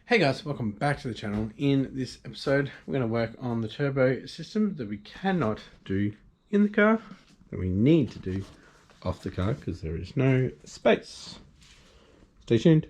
Hey guys, welcome back to the channel. In this episode, we're going to work on the turbo system that we cannot do in the car, that we need to do off the car because there is no space. Stay tuned.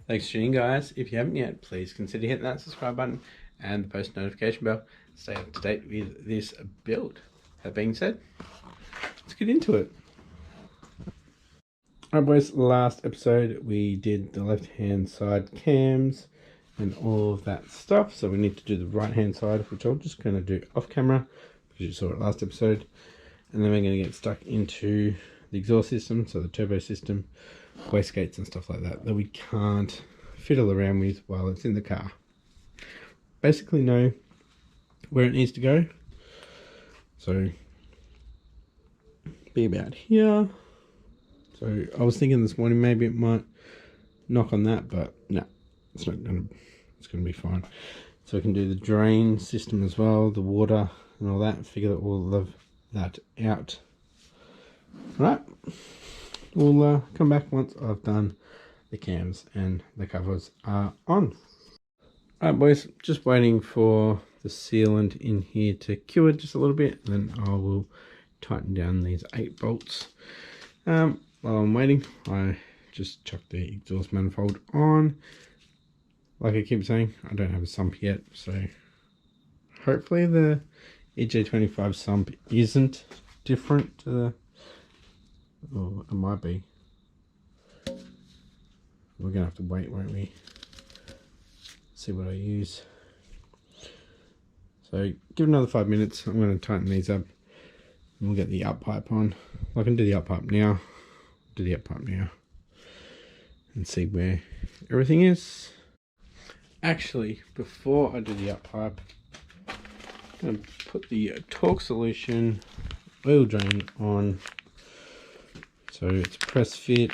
Thanks for tuning in, guys. If you haven't yet, please consider hitting that subscribe button and the post notification bell. Stay up to date with this build. That being said, let's get into it. Alright boys, last episode we did the left hand side cams and all of that stuff. So we need to do the right hand side, which I'm just going to do off camera because you saw it last episode. And then we're going to get stuck into the exhaust system, so the turbo system, wastegates and stuff like that we can't fiddle around with while it's in the car. Basically know where it needs to go, so be about here. So I was thinking this morning maybe it might knock on that, but no, it's gonna be fine. So we can do the drain system as well, the water and all that, figure all of that out. Right, we'll come back once I've done the cams and the covers are on. Alright boys, just waiting for the sealant in here to cure just a little bit, and then I will tighten down these 8 bolts. While I'm waiting, I just chuck the exhaust manifold on. Like I keep saying, I don't have a sump yet, so hopefully the EJ25 sump isn't different to the, or it might be. We're gonna have to wait, won't we? See what I use. So give another 5 minutes. I'm going to tighten these up and we'll get the up pipe on. I can do the up pipe now. Do the up pipe now and see where everything is. Actually, before I do the up pipe, I'm going to put the torque solution oil drain on. So it's press fit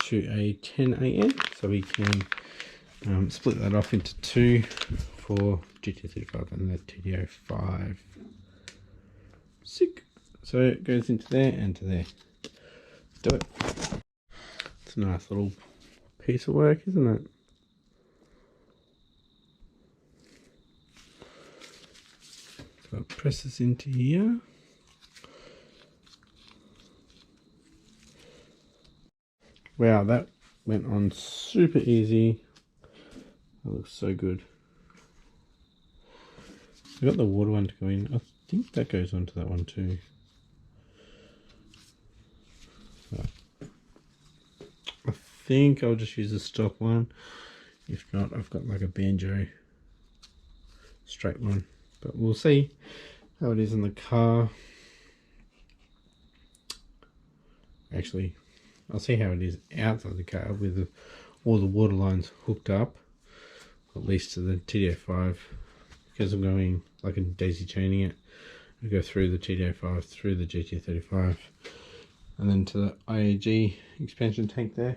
to a 10AN, so we can split that off into 2 for GT35 and the TDO5. Sick. So it goes into there and to there. Let's do it. It's a nice little piece of work, isn't it? So it presses into here. Wow, that went on super easy. That looks so good. I got the water one to go in. I think that goes onto that one too. So I think I'll just use the stock one. If not, I've got like a banjo straight one. But we'll see how it is in the car. Actually, I'll see how it is outside the car with all the water lines hooked up, at least to the TDO5, because I'm going like a daisy chaining it. I go through the TDO5, through the GT35, and then to the IAG expansion tank there,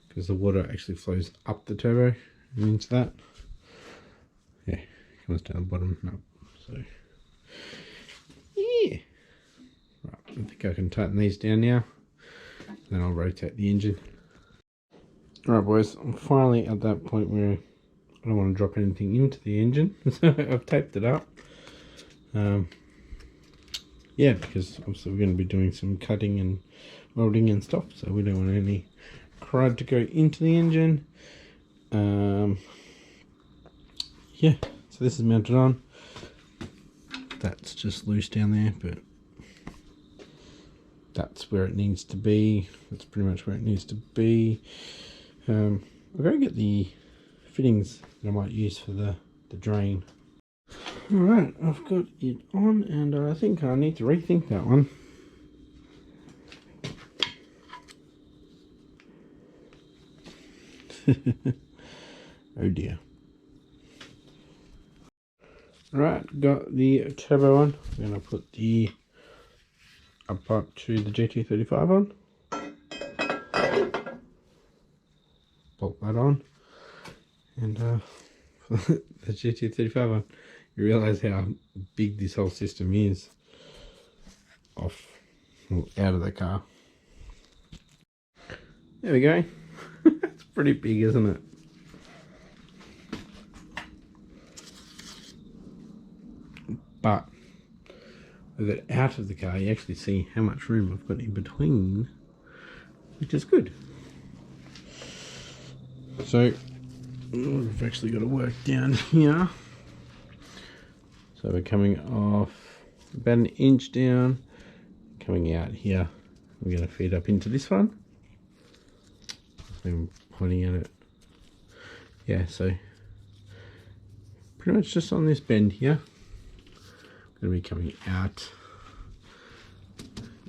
because the water actually flows up the turbo and into that. Yeah, it comes down the bottom and up. So yeah, right, I think I can tighten these down now. Then I'll rotate the engine. Alright boys, I'm finally at that point where I don't want to drop anything into the engine, so I've taped it up. Yeah, because obviously we're going to be doing some cutting and welding and stuff, so we don't want any crud to go into the engine. Yeah, so this is mounted on. That's just loose down there, but that's where it needs to be. That's pretty much where it needs to be. I'm going to get the fittings that I might use for the drain. Alright, I've got it on, and I think I need to rethink that one. Oh dear. Right, got the turbo on. I'm going to put the up to the GT35 on. Bolt that on. And for the GT35 on, you realise how big this whole system is off, well, out of the car. There we go. It's pretty big, isn't it? But with it out of the car, you actually see how much room I've got in between, which is good. So we've actually got to work down here. So we're coming off about an inch down, coming out here. We're going to feed up into this one. I'm pointing at it. Yeah, so pretty much just on this bend here. Going to be coming out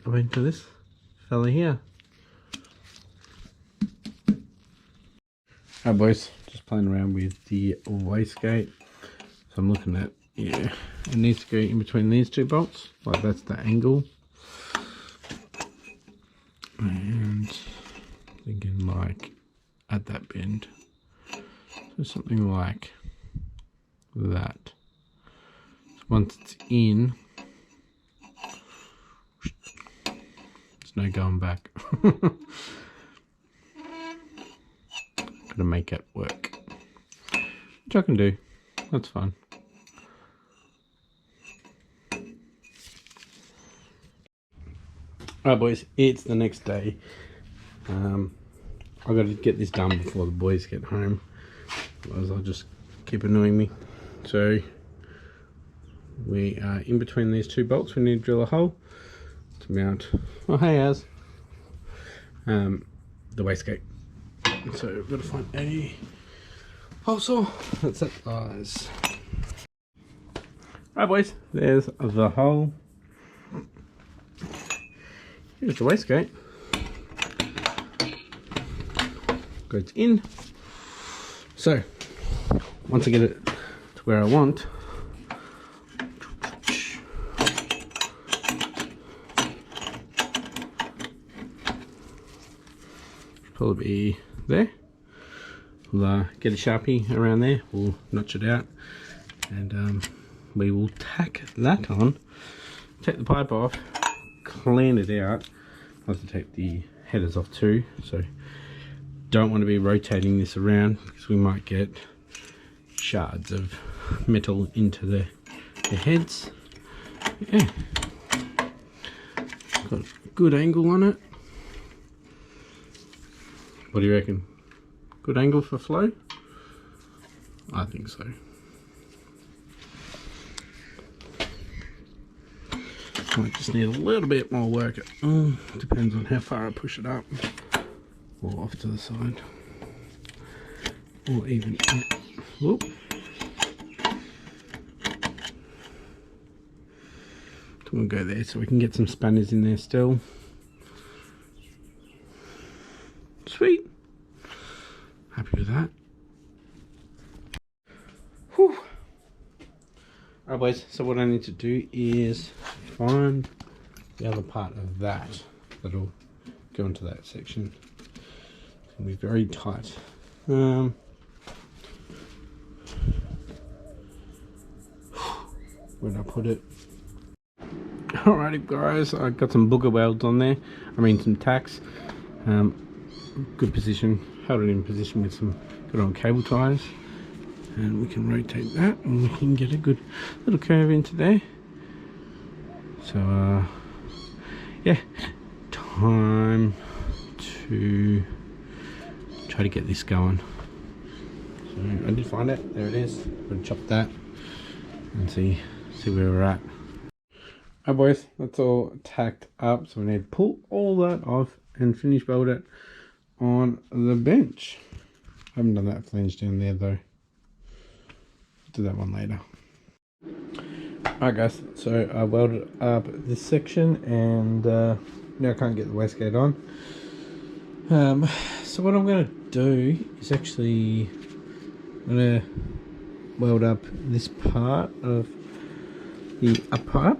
up into this fella here. Alright boys, just playing around with the wastegate. So I'm looking at, yeah, it needs to go in between these two bolts, like that's the angle. And thinking like at that bend. So something like that. Once it's in, there's no going back. Gotta make it work, which I can do. That's fine. Alright boys, it's the next day. I've got to get this done before the boys get home, otherwise they'll just keep annoying me. So we are in between these two bolts. We need to drill a hole to mount, oh hey Az, the wastegate. So we've got to find a hole saw that's that size. Right boys, there's the hole. Here's the wastegate. Goes in. So once I get it to where I want, probably be there. We'll get a Sharpie around there, we'll notch it out, and we will tack that on, take the pipe off, clean it out. I'll have to take the headers off too, so don't want to be rotating this around because we might get shards of metal into the heads. Yeah, got a good angle on it. What do you reckon? Good angle for flow? I think so. Might just need a little bit more work. Depends on how far I push it up. Or off to the side. Or even up. Whoop. We'll go there so we can get some spanners in there still. Sweet. Happy with that. Whew. Alright boys, so what I need to do is find the other part of that that'll go into that section. It's going to be very tight. Where did I put it? Alrighty guys, I got some booger welds on there. I mean some tacks. Good position. Held it in position with some good old cable ties. And we can rotate that and we can get a good little curve into there. So yeah, time to try to get this going. So I did find it, there it is. I'm gonna chop that and see where we're at. Alright boys, that's all tacked up, so we need to pull all that off and finish weld it on the bench. I haven't done that flange down there though. Do that one later. Alright guys, so I welded up this section and now I can't get the wastegate on. So what I'm going to do is actually I'm going to weld up this part of the up pipe,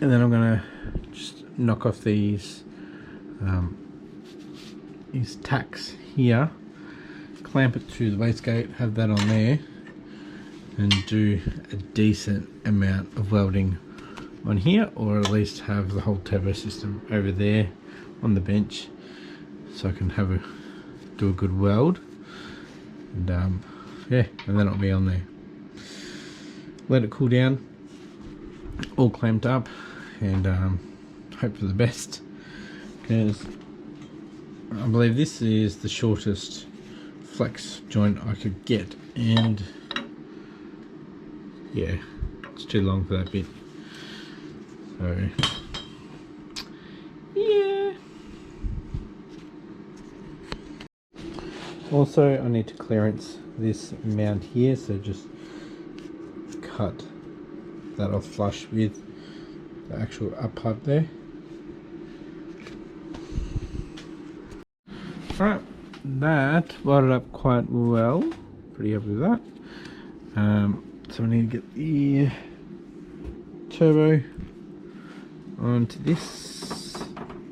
and then I'm going to just knock off these tacks here, clamp it to the wastegate, have that on there, and do a decent amount of welding on here, or at least have the whole turbo system over there on the bench, so I can do a good weld, and yeah, and then it'll be on there. Let it cool down, all clamped up, and hope for the best, because I believe this is the shortest flex joint I could get, and yeah, it's too long for that bit. So yeah. Also, I need to clearance this mount here, so just cut that off flush with the actual up pipe there. Alright, that welded up quite well. Pretty happy with that. So I need to get the turbo onto this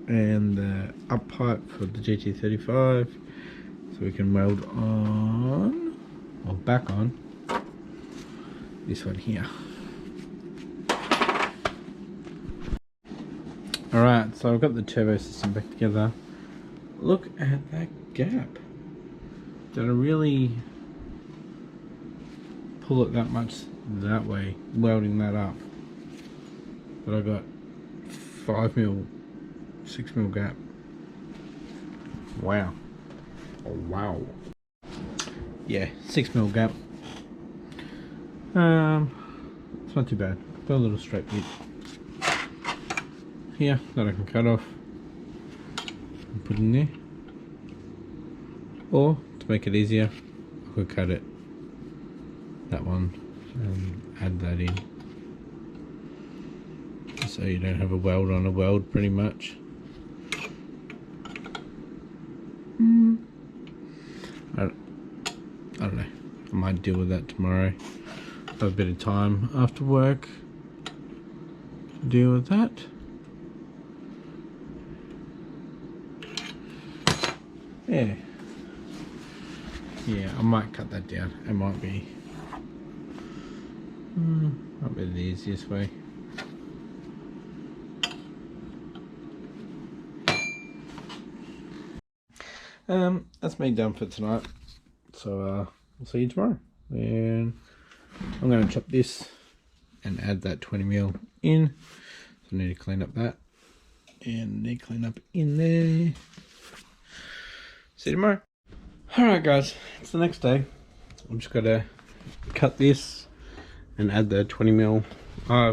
and the up pipe for the GT35, so we can weld on, or back on, this one here. Alright, so I've got the turbo system back together. Look at that gap. Did I really pull it that much that way, welding that up? But I got 5mm, 6mm gap. Wow. Oh wow. Yeah, 6mm gap. It's not too bad. Got a little straight bit here that I can cut off and put in there. Or to make it easier, I could cut it, that one, and add that in, so you don't have a weld on a weld, pretty much. I don't know, I might deal with that tomorrow. Have a bit of time after work to deal with that. Yeah. Yeah, I might cut that down. It might be the easiest way. That's me done for tonight. So we'll see you tomorrow. And I'm going to chop this and add that 20mm in. So I need to clean up that, and need to clean up in there. See you tomorrow. Alright guys, it's the next day. I'm just gonna cut this and add the 20mm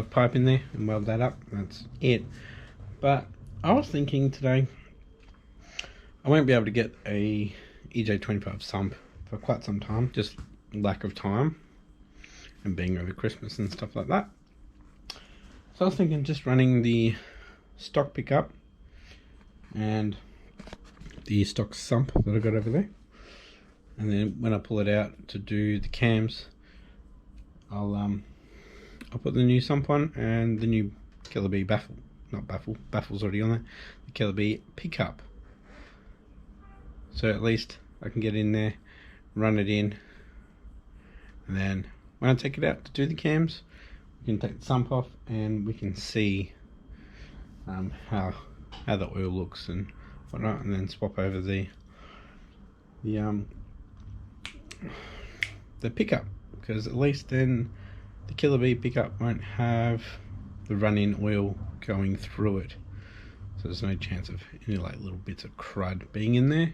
pipe in there and weld that up. That's it. But I was thinking today I won't be able to get a EJ25 sump for quite some time, just lack of time and being over Christmas and stuff like that. So I was thinking just running the stock pickup and the stock sump that I got over there, and then when I pull it out to do the cams, I'll put the new sump on and the new Killer Bee baffle's already on there, the Killer Bee pickup. So at least I can get in there, run it in, and then when I take it out to do the cams, we can take the sump off and we can see how the oil looks and whatnot, and then swap over the pickup, because at least then the Killer Bee pickup won't have the run-in oil going through it, so there's no chance of any like little bits of crud being in there.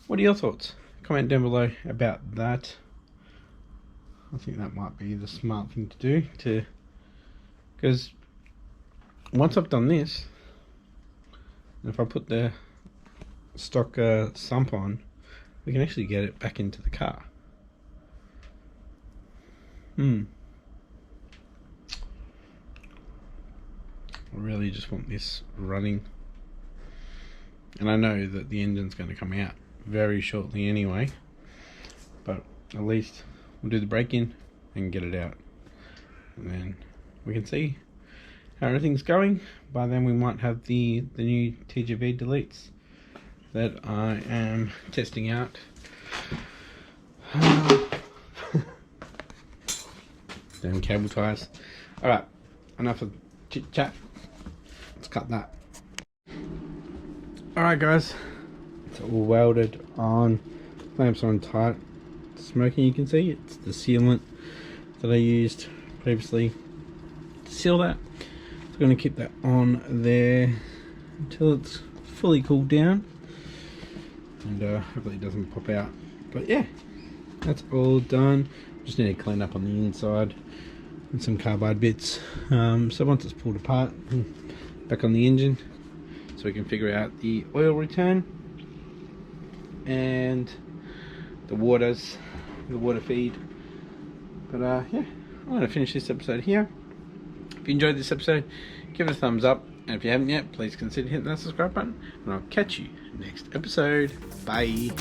What are your thoughts? Comment down below about that. I think that might be the smart thing to do, because once I've done this, if I put the stock sump on, we can actually get it back into the car. I really just want this running. And I know that the engine's going to come out very shortly anyway, but at least we'll do the break-in and get it out, and then we can see how everything's going. By then we might have the new TGV deletes that I am testing out. Damn cable ties. Alright, enough of chit chat. Let's cut that. Alright guys, it's all welded on, clamps are on tight. Smoking, you can see it's the sealant that I used previously to seal that. So I'm going to keep that on there until it's fully cooled down, and hopefully it doesn't pop out. But yeah, that's all done. Just need to clean up on the inside and some carbide bits. So once it's pulled apart, back on the engine, so we can figure out the oil return and the water feed. But yeah, I'm going to finish this episode here. If you enjoyed this episode, give it a thumbs up, and if you haven't yet, please consider hitting that subscribe button, and I'll catch you next episode. Bye.